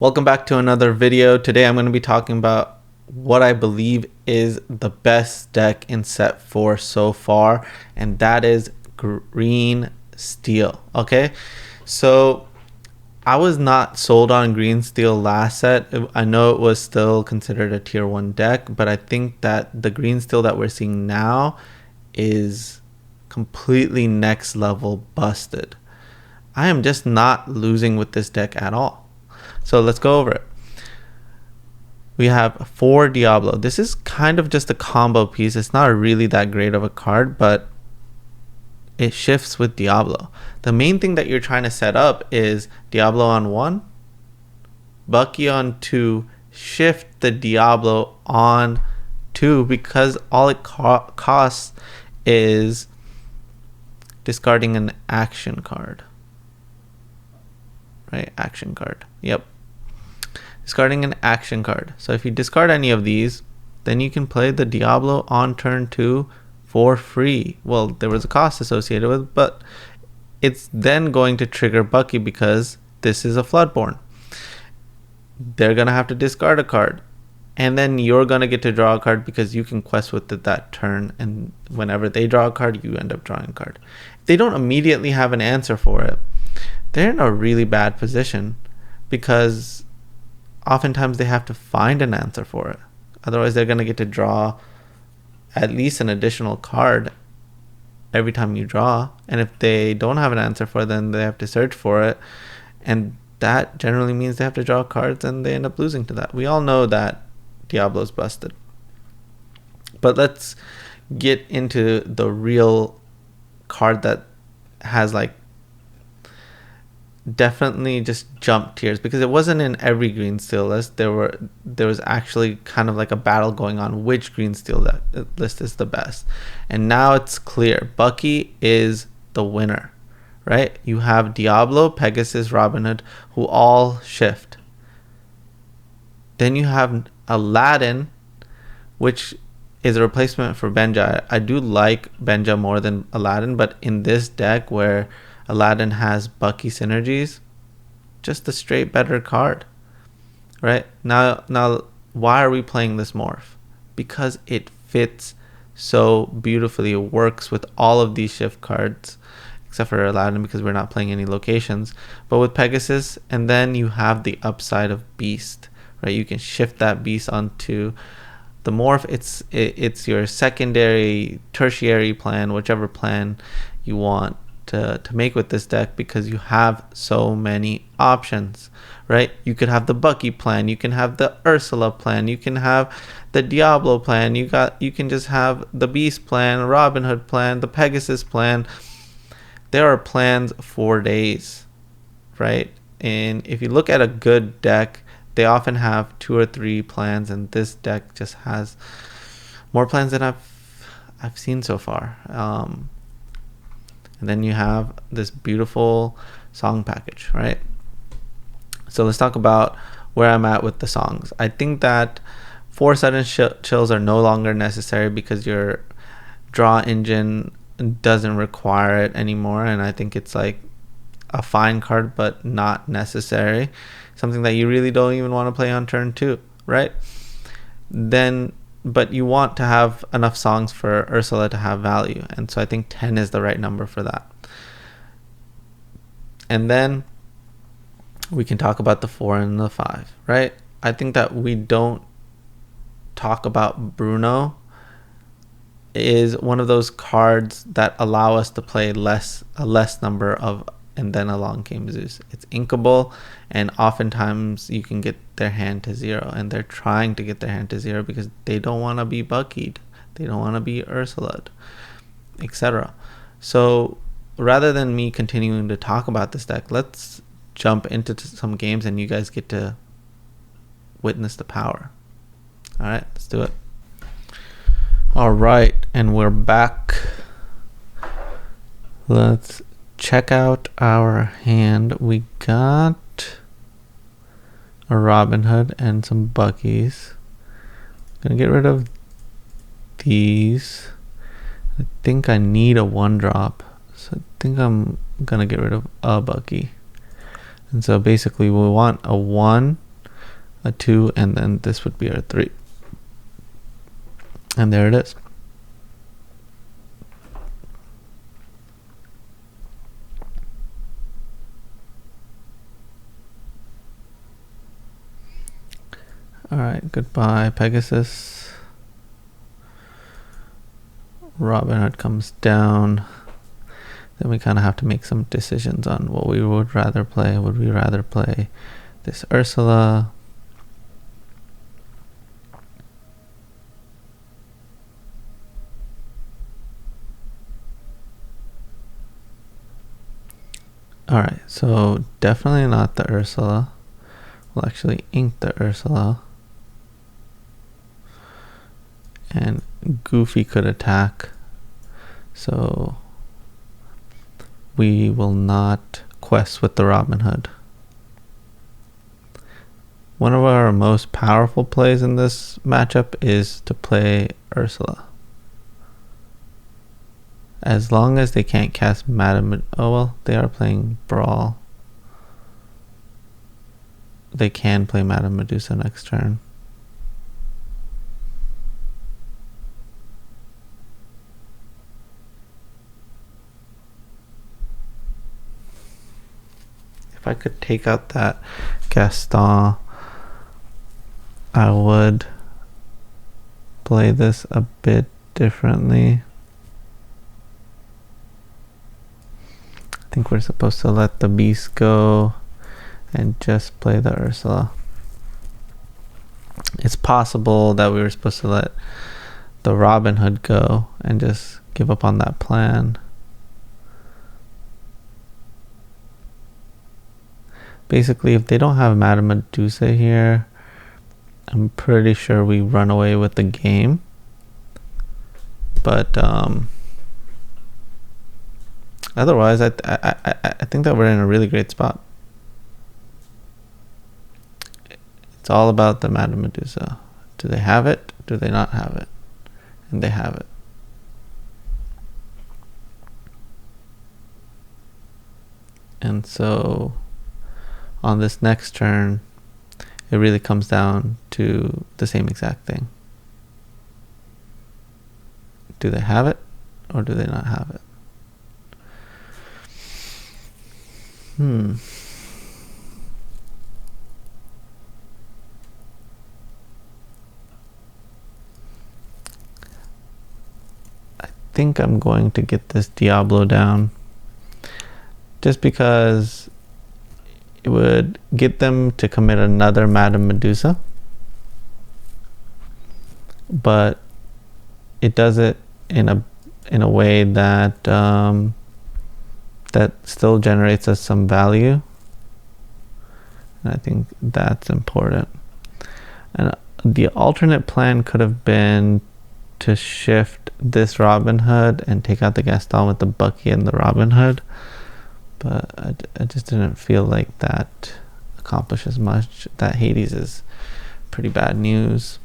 Welcome back to another video. Today I'm going to be talking about what I believe is the best deck in set 4 so far, and that is green steel. Okay, so I was not sold on green steel last set. I know it was still considered a tier 1 deck, but I think that the green steel that we're seeing now is completely next level busted. I am just not losing with this deck at all. So let's go over it. We have 4 Diablo. This is kind of just a combo piece. It's not really that great of a card, but it shifts with Diablo. The main thing that you're trying to set up is Diablo on 1, Bucky on 2, shift the Diablo on 2, because all it costs is discarding an action card. Right? Action card. Yep. Discarding an action card. So if you discard any of these, then you can play the Diablo on turn 2 for free. Well, there was a cost associated with it, but it's then going to trigger Bucky because this is a Floodborn. They're going to have to discard a card. And then you're going to get to draw a card because you can quest with it that turn. And whenever they draw a card, you end up drawing a card. If they don't immediately have an answer for it, they're in a really bad position because oftentimes they have to find an answer for it. Otherwise, they're going to get to draw at least an additional card every time you draw. And if they don't have an answer for it, then they have to search for it. And that generally means they have to draw cards and they end up losing to that. We all know that Diablo's busted. But let's get into the real card that has like definitely just jump tiers, because it wasn't in every green steel list. There was actually kind of like a battle going on which green steel list is the best, and now it's clear Bucky is the winner, right? You have Diablo, Pegasus, Robin Hood, who all shift. Then you have Aladdin, which is a replacement for Benja. I do like Benja more than Aladdin, but in this deck where Aladdin has Bucky synergies, just a straight better card, right? Now, why are we playing this morph? Because it fits so beautifully. It works with all of these shift cards, except for Aladdin because we're not playing any locations. But with Pegasus, and then you have the upside of Beast, right? You can shift that Beast onto the morph. It's your secondary, tertiary plan, whichever plan you want to make with this deck, because you have so many options, right? You could have the Bucky plan, you can have the Ursula plan, you can have the Diablo plan, you can just have the Beast plan, Robin Hood plan, the Pegasus plan. There are plans for days, right? And if you look at a good deck, they often have 2 or 3 plans, and this deck just has more plans than I've seen so far. And then you have this beautiful song package, right? So let's talk about where I'm at with the songs. I think that 4 sudden chills are no longer necessary because your draw engine doesn't require it anymore. And I think it's like a fine card, but not necessary. Something that you really don't even want to play on turn 2, right? But you want to have enough songs for Ursula to have value. And so I think 10 is the right number for that. And then we can talk about the 4 and the 5, right? I think that we don't talk about Bruno is one of those cards that allow us to play a less number of, and then a long game Zeus. It's inkable, and oftentimes you can get their hand to 0, and they're trying to get their hand to 0 because they don't want to be Buckied, they don't want to be Ursula'd, etc. So rather than me continuing to talk about this deck, let's jump into some games and you guys get to witness the power. All right, let's do it. All right, and we're back. Let's check out our hand. We got a Robin Hood and some Buckies. Gonna get rid of these. I think I need a 1-drop, so I think I'm gonna get rid of a Bucky. And so basically we want a 1 a 2, and then this would be our 3. And there it is. Alright, goodbye Pegasus. Robin Hood comes down. Then we kind of have to make some decisions on what we would rather play. Would we rather play this Ursula? Alright, so definitely not the Ursula. We'll actually ink the Ursula. And Goofy could attack. So we will not quest with the Robin Hood. One of our most powerful plays in this matchup is to play Ursula. As long as they can't cast Madame... Oh well, they are playing Brawl. They can play Madame Medusa next turn. If I could take out that Gaston, I would play this a bit differently. I think we're supposed to let the Beast go and just play the Ursula. It's possible that we were supposed to let the Robin Hood go and just give up on that plan. Basically, if they don't have Madame Medusa here, I'm pretty sure we run away with the game. But otherwise, I think that we're in a really great spot. It's all about the Madame Medusa. Do they have it? Do they not have it? And they have it. And so on this next turn, it really comes down to the same exact thing. Do they have it or do they not have it? I think I'm going to get this Diablo down just because it would get them to commit another Madame Medusa, but it does it in a way that that still generates us some value, and I think that's important. And the alternate plan could have been to shift this Robin Hood and take out the Gaston with the Bucky and the Robin Hood, but I just didn't feel like that accomplishes much. That Hades is pretty bad news.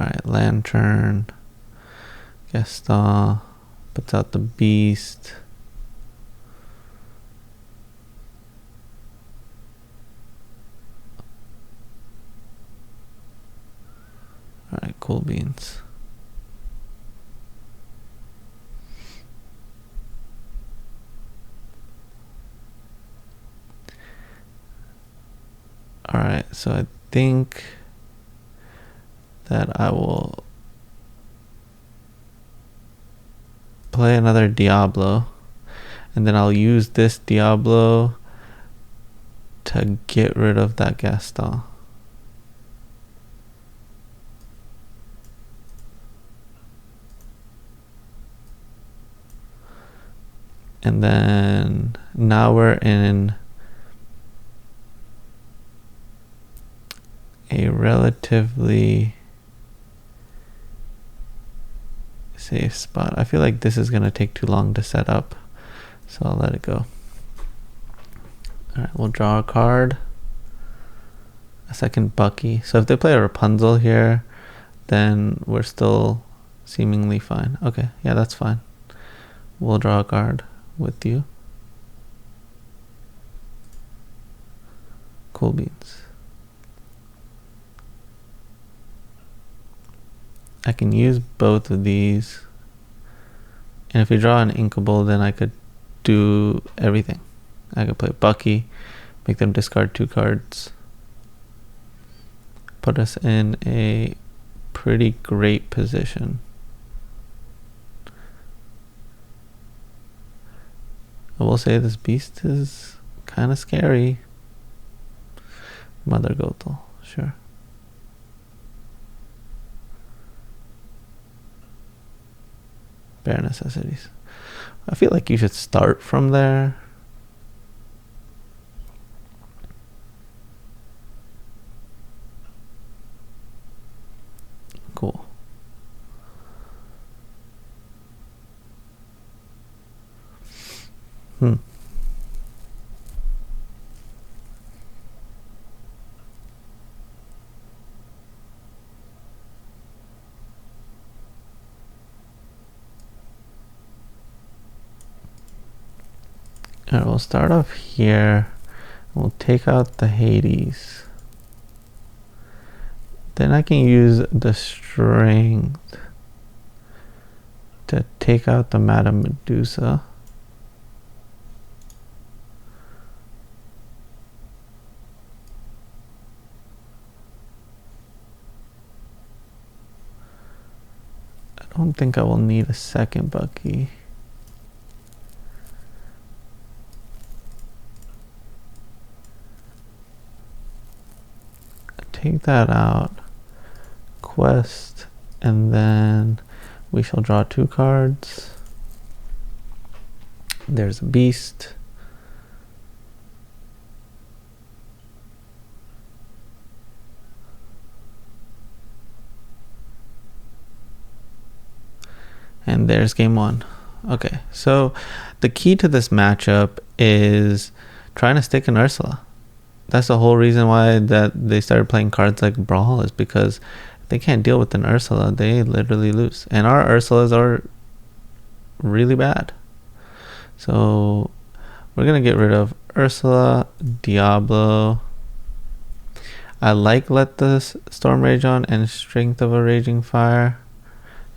Alright, Lantern. Gaston puts out the Beast. Alright, cool beans. Alright, so I think that I will play another Diablo, and then I'll use this Diablo to get rid of that Gaston. And then now we're in a relatively safe spot. I feel like this is going to take too long to set up, so I'll let it go. Alright, we'll draw a card. A second Bucky. So if they play a Rapunzel here, then we're still seemingly fine. Okay, yeah, that's fine. We'll draw a card with you. Cool beans. I can use both of these. And if we draw an inkable, then I could do everything. I could play Bucky, make them discard 2 cards. Put us in a pretty great position. I will say this beast is kind of scary. Mother Gothel, sure. Bare necessities. I feel like you should start from there. Cool. Alright, we'll start off here. We'll take out the Hades. Then I can use the strength to take out the Madame Medusa. I don't think I will need a second Bucky. Take that out, quest, and then we shall draw 2 cards. There's a beast. And there's game 1. Okay, so the key to this matchup is trying to stick in Ursula. That's the whole reason why that they started playing cards like Brawl, is because if they can't deal with an Ursula, they literally lose. And our Ursulas are really bad. So we're going to get rid of Ursula, Diablo. I like Let the Storm Rage On and Strength of a Raging Fire.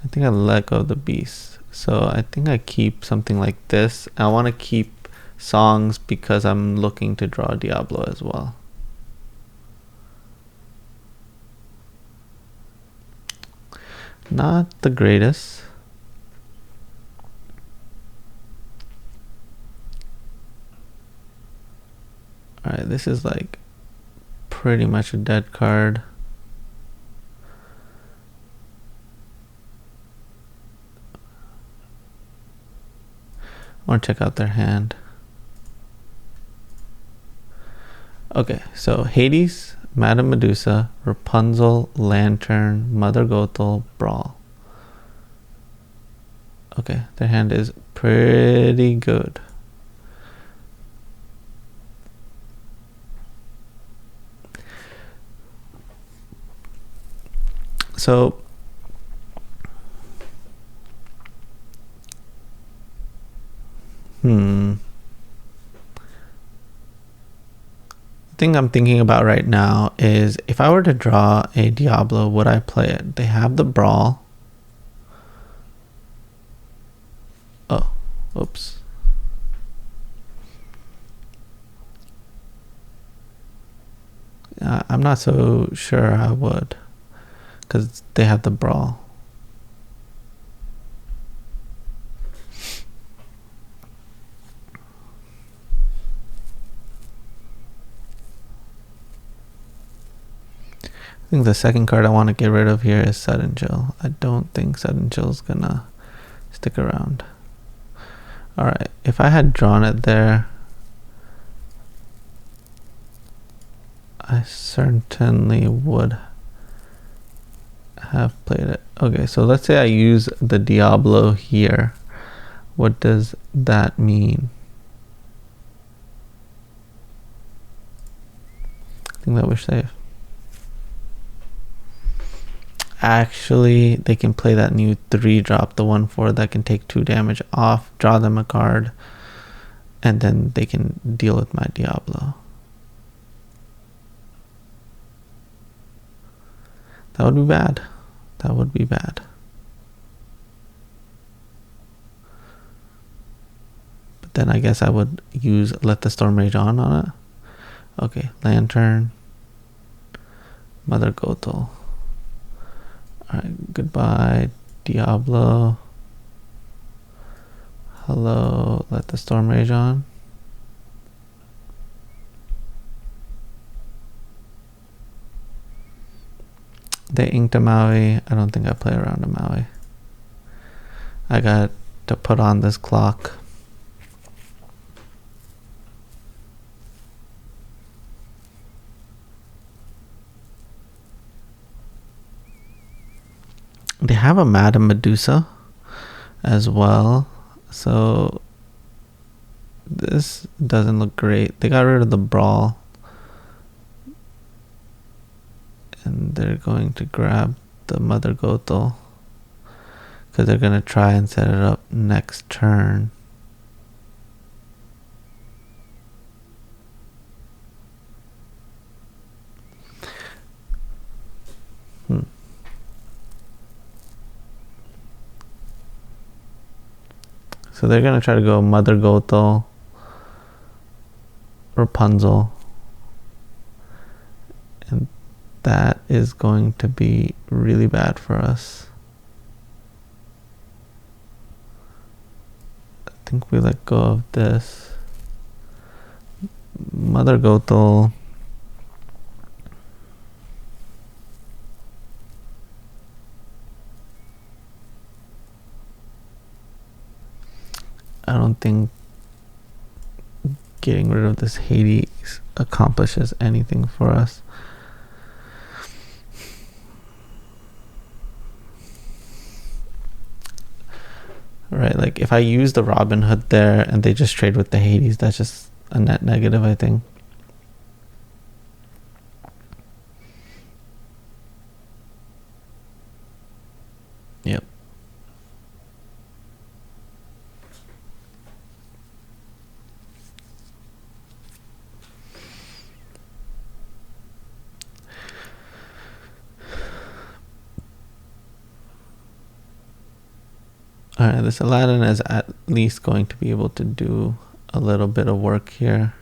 I think I let go of the Beast. So I think I keep something like this. I want to keep songs because I'm looking to draw Diablo as well. Not the greatest. Alright, this is like pretty much a dead card. I want to check out their hand. Okay, so Hades, Madame Medusa, Rapunzel, Lantern, Mother Gothel, Brawl. Okay, their hand is pretty good. So thing I'm thinking about right now is if I were to draw a Diablo, would I play it? They have the Brawl. Oh, oops. I'm not so sure I would, because they have the Brawl. I think the second card I want to get rid of here is Sudden Chill. I don't think Sudden Chill is gonna stick around. Alright, if I had drawn it there, I certainly would have played it. Okay, so let's say I use the Diablo here. What does that mean? I think that we're safe. actually they can play that new 3-drop, the 1/4 that can take 2 damage off, draw them a card, and then they can deal with my Diablo. That would be bad. That would be bad. But then I guess I would use Let the Storm Rage on it. Okay, Lantern, Mother Gothel. Alright, goodbye, Diablo. Hello, Let the Storm Rage on. They inked a Maui. I don't think I play around a Maui. I got to put on this clock. They have a Madame Medusa as well. So this doesn't look great. They got rid of the Brawl. And they're going to grab the Mother Gothel because they're going to try and set it up next turn. So they're going to try to go Mother Gothel, Rapunzel, and that is going to be really bad for us. I think we let go of this. Mother Gothel. I don't think getting rid of this Hades accomplishes anything for us. Right, like if I use the Robin Hood there and they just trade with the Hades, that's just a net negative, I think. Yep. Alright, this Aladdin is at least going to be able to do a little bit of work here.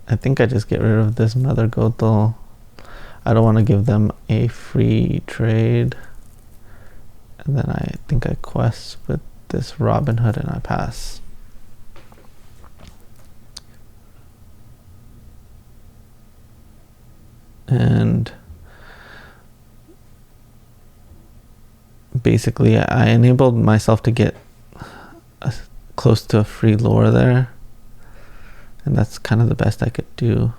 I think I just get rid of this Mother Gothel. I don't want to give them a free trade. And then I think I quest with this Robin Hood and I pass. And basically I enabled myself to get close to a free lore there. And that's kind of the best I could do.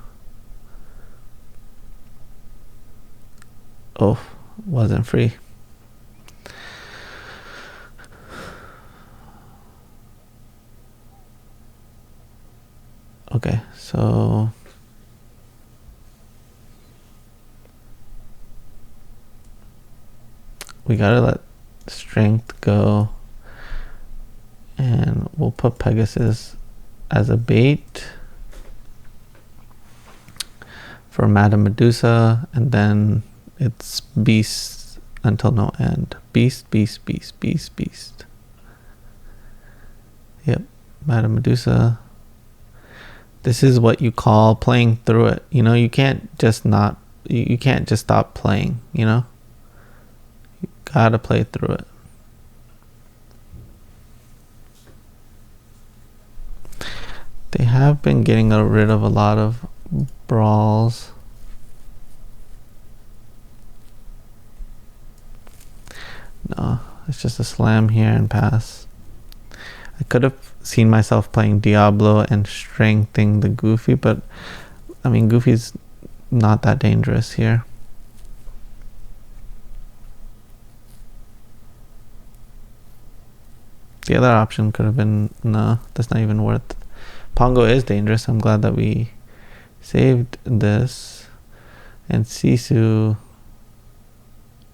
Oh, wasn't free. Okay, so we gotta let strength go. And we'll put Pegasus as a bait for Madame Medusa, and then it's beast until no end. Beast, beast, beast, beast, beast. Yep, Madame Medusa. This is what you call playing through it. You know, you can't just not, you can't just stop playing, you know? You gotta play through it. They have been getting rid of a lot of brawls. just a slam here and pass. I could have seen myself playing Diablo and strengthening the Goofy, but I mean, Goofy's not that dangerous here. The other option could have been, no, that's not even worth it. Pongo is dangerous. I'm glad that we saved this. And Sisu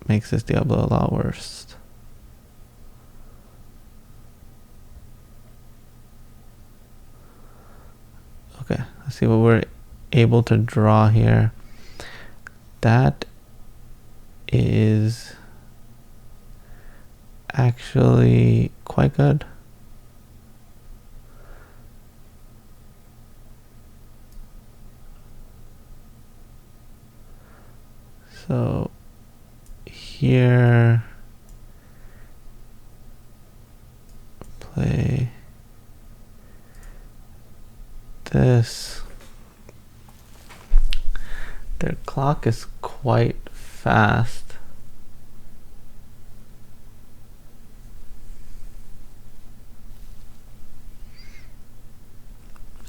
makes this Diablo a lot worse. Okay, let's see what we're able to draw here. That is actually quite good. So here, play this. Their clock is quite fast.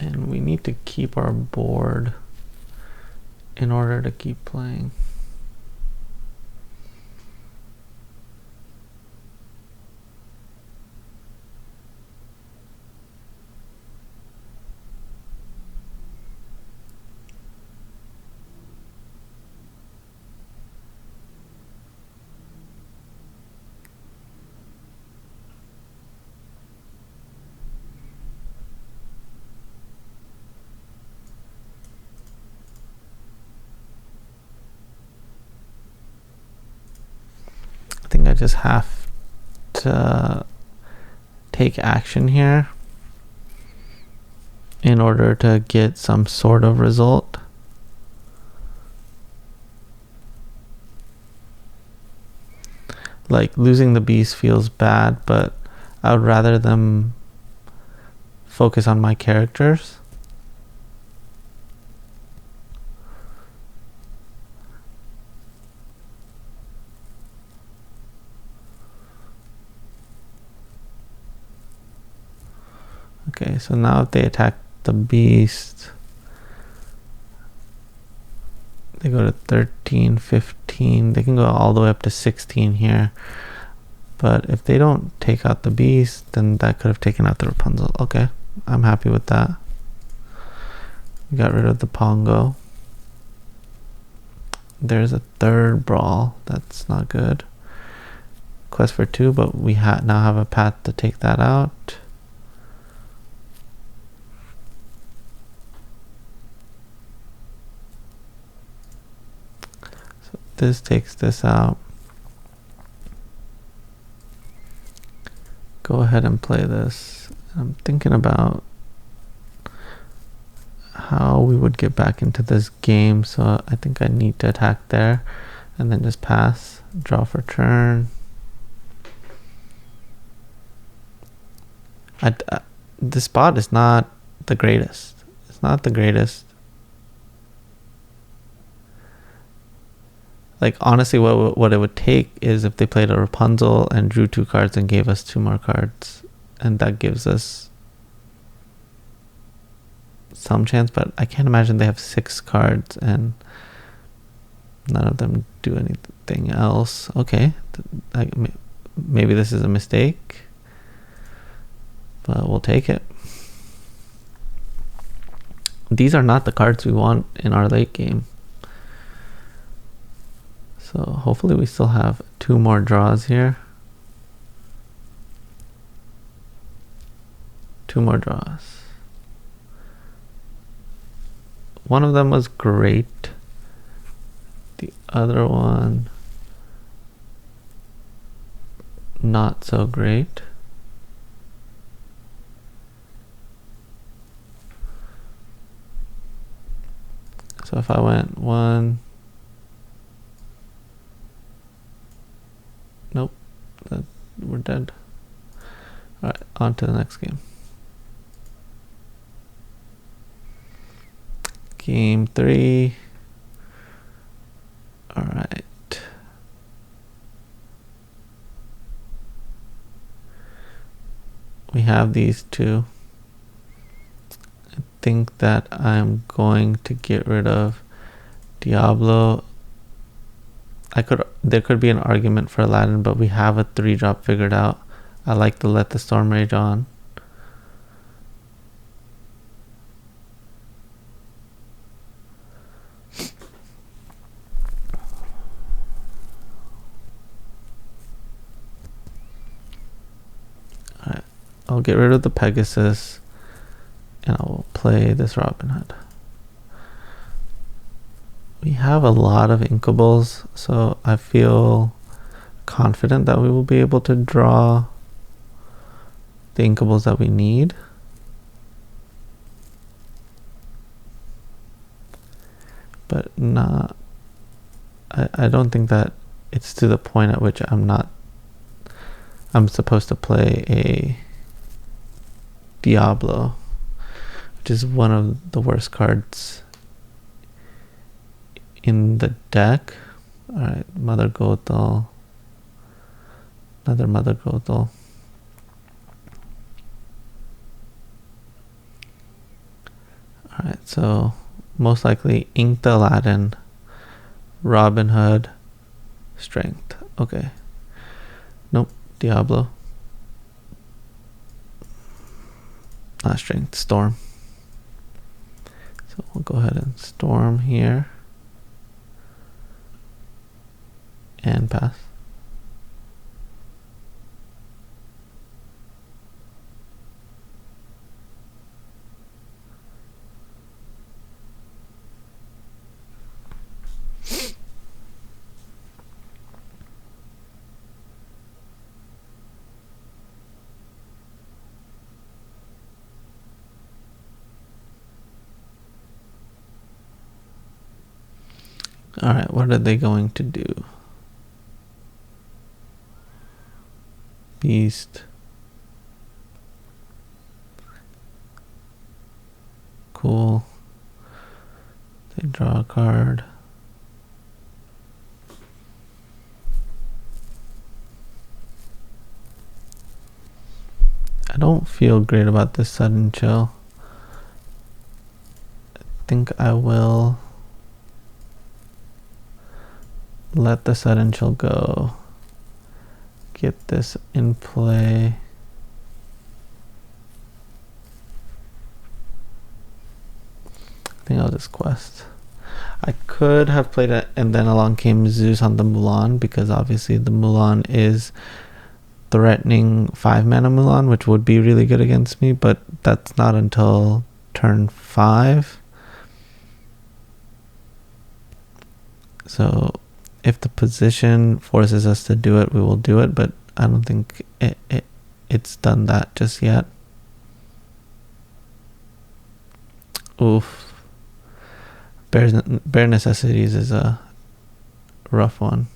And we need to keep our board in order to keep playing. I think I just have to take action here in order to get some sort of result. Like losing the beast feels bad, but I would rather them focus on my characters. Okay, so now if they attack the beast, they go to 13, 15. They can go all the way up to 16 here. But if they don't take out the beast, then that could have taken out the Rapunzel. Okay, I'm happy with that. We got rid of the Pongo. There's a third brawl. That's not good. Quest for 2, but we now have a path to take that out. This takes this out. Go ahead and play this. I'm thinking about how we would get back into this game, so I think I need to attack there and then just pass, draw for turn. This spot is not the greatest. It's not the greatest. Like, honestly, what it would take is if they played a Rapunzel and drew 2 cards and gave us 2 more cards. And that gives us some chance, but I can't imagine they have 6 cards and none of them do anything else. Okay, maybe this is a mistake, but we'll take it. These are not the cards we want in our late game. So hopefully we still have 2 more draws here. 2 more draws. One of them was great. The other one, not so great. So if I went 1, nope, we're dead. All right, on to the next game. Game 3. All right. we have these two. I think that I'm going to get rid of Diablo. There could be an argument for Aladdin, but we have a 3-drop figured out. I like to let the Storm Rage on. Alright, I'll get rid of the Pegasus and I will play this Robin Hood. We have a lot of Inkables, so I feel confident that we will be able to draw the Inkables that we need. But not, I don't think that it's to the point at which I'm supposed to play a Diablo, which is one of the worst cards in the deck. Alright, Mother Gothel. Another Mother Gothel. Alright, so most likely Ink the Aladdin, Robin Hood, Strength. Okay. Nope, Diablo. Not Strength, Storm. So we'll go ahead and Storm here. And pass. Alright, what are they going to do? Beast. Cool. They draw a card. I don't feel great about this sudden chill. I think I will let the sudden chill go. Get this in play. I think I'll just quest. I could have played it and then along came Zeus on the Mulan, because obviously the Mulan is threatening 5-mana Mulan, which would be really good against me, but that's not until turn 5. So if the position forces us to do it, we will do it, but I don't think it's done that just yet. Oof. Bare Necessities is a rough one.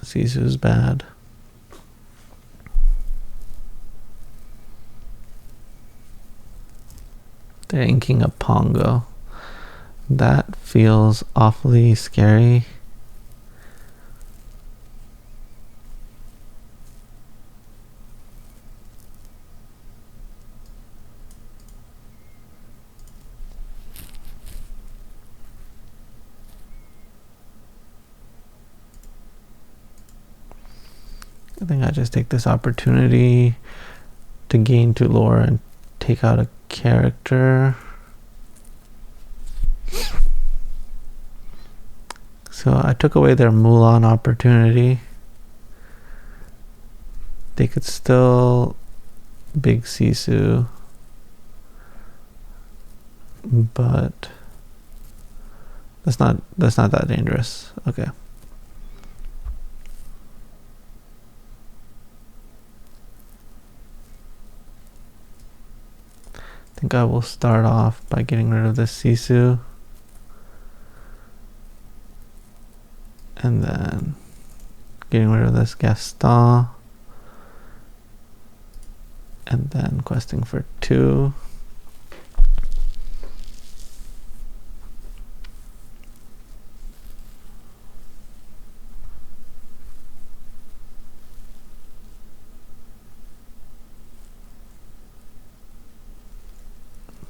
Sisu's bad. They're inking a Pongo. That feels awfully scary. I think I just take this opportunity to gain 2 lore and take out a character. So I took away their Mulan opportunity. They could still big Sisu, but that's not that dangerous. Okay. I think I will start off by getting rid of this Sisu. And then getting rid of this Gaston. And then questing for 2.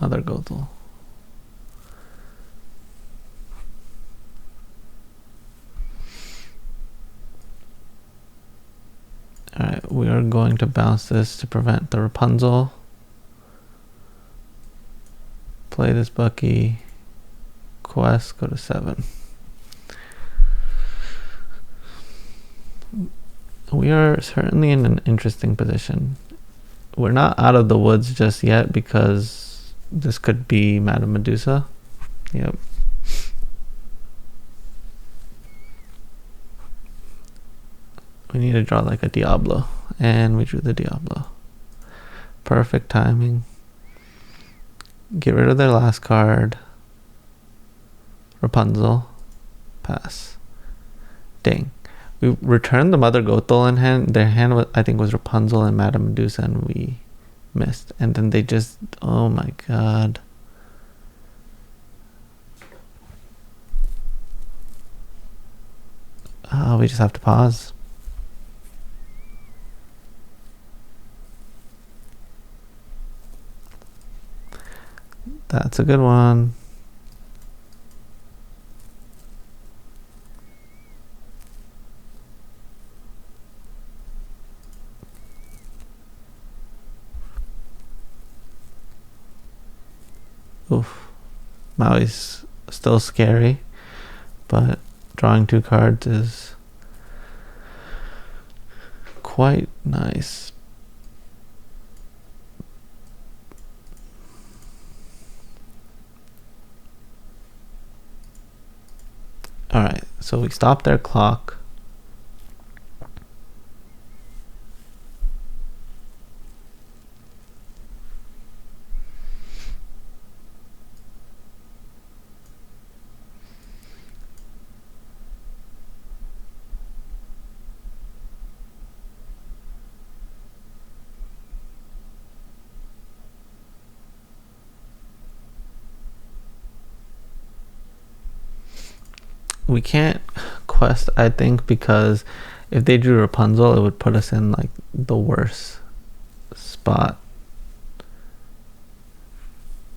Mother Gothel. Alright, we are going to bounce this to prevent the Rapunzel. Play this Bucky. Quest, go to 7. We are certainly in an interesting position. We're not out of the woods just yet because this could be Madame Medusa. Yep. We need to draw like a Diablo. And we drew the Diablo. Perfect timing. Get rid of their last card. Rapunzel. Pass. Dang. We returned the Mother Gothel in hand. Their hand, was, I think, was Rapunzel and Madame Medusa, and we missed. And then they just... Oh my god. Oh, we just have to pause. That's a good one. Oof. Maui's still scary, but drawing 2 cards is quite nice. Alright, so we stopped their clock. We can't quest, I think, because if they drew Rapunzel, it would put us in like the worst spot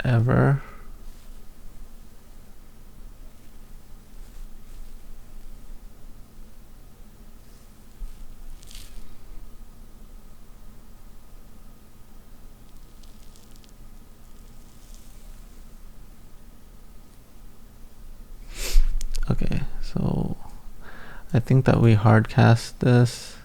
ever. Okay, so I think that we hard cast this.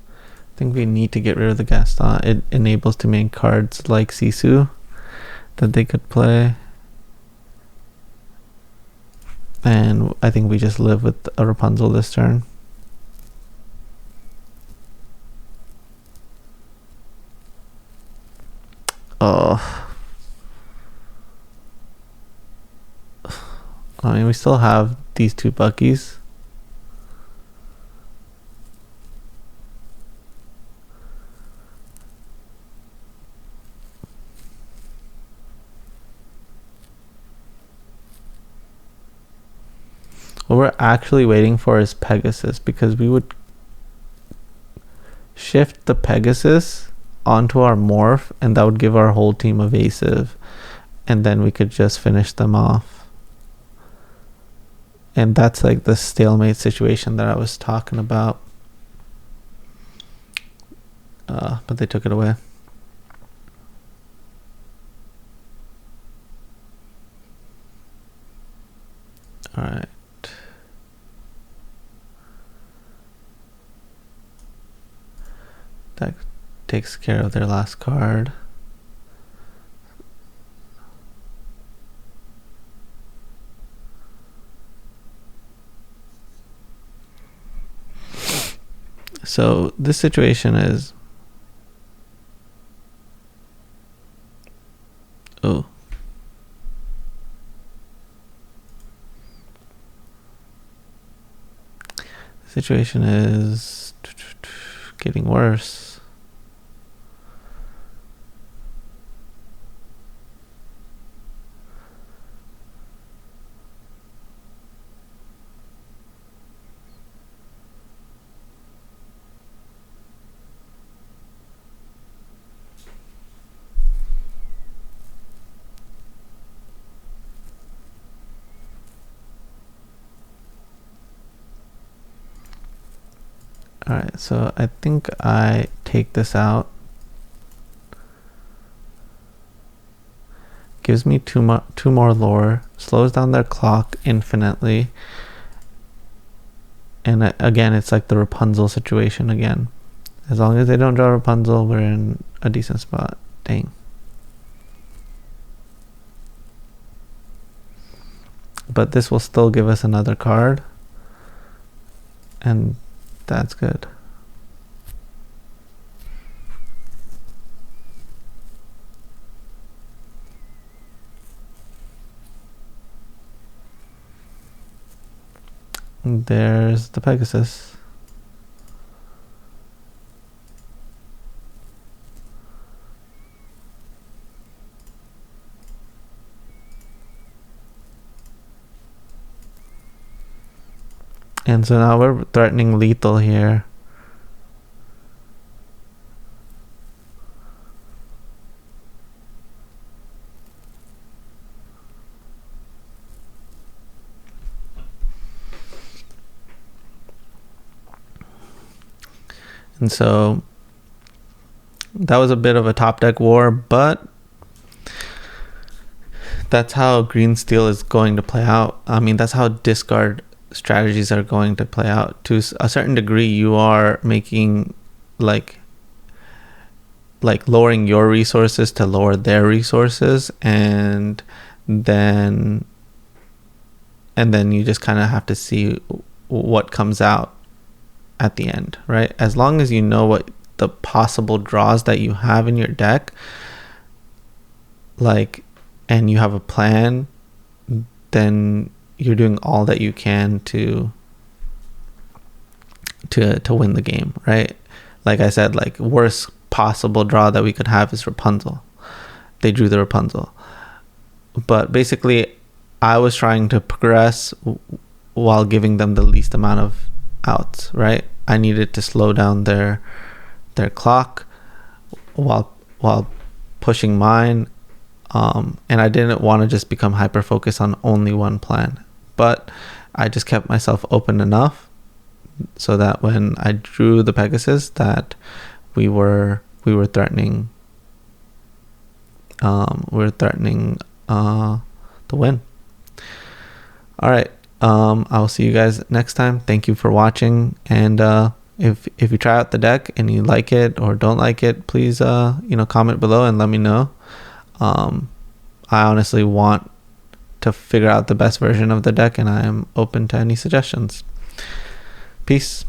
I think we need to get rid of the Gaston. It enables to make cards like Sisu that they could play. And I think we just live with a Rapunzel this turn. Oh. I mean, we still have these 2 Buckies. What we're actually waiting for is Pegasus, because we would shift the Pegasus onto our morph, and that would give our whole team evasive, and then we could just finish them off. And that's like the stalemate situation that I was talking about. But they took it away. All right. That takes care of their last card. So this situation is... Oh, situation is getting worse. Alright, so I think I take this out. Gives me two more lore, slows down their clock infinitely. And again, it's like the Rapunzel situation again. As long as they don't draw Rapunzel, we're in a decent spot. Dang. But this will still give us another card. And that's good. There's the Pegasus. And so now we're threatening lethal here. And so that was a bit of a top deck war, but that's how green steel is going to play out. I mean, that's how discard strategies are going to play out. To a certain degree, you are making like lowering your resources to lower their resources, and then you just kind of have to see what comes out at the end, right? As long as you know what the possible draws that you have in your deck, and you have a plan, then you're doing all that you can to win the game, right? Like I said, worst possible draw that we could have is Rapunzel. They drew the Rapunzel. But basically, I was trying to progress while giving them the least amount of outs, right? I needed to slow down their clock while pushing mine. And I didn't want to just become hyper focused on only one plan, but I just kept myself open enough so that when I drew the Pegasus, that we were threatening the win. All right. I will see you guys next time. Thank you for watching. And if you try out the deck and you like it or don't like it, please comment below and let me know. I honestly want to figure out the best version of the deck, and I am open to any suggestions. Peace.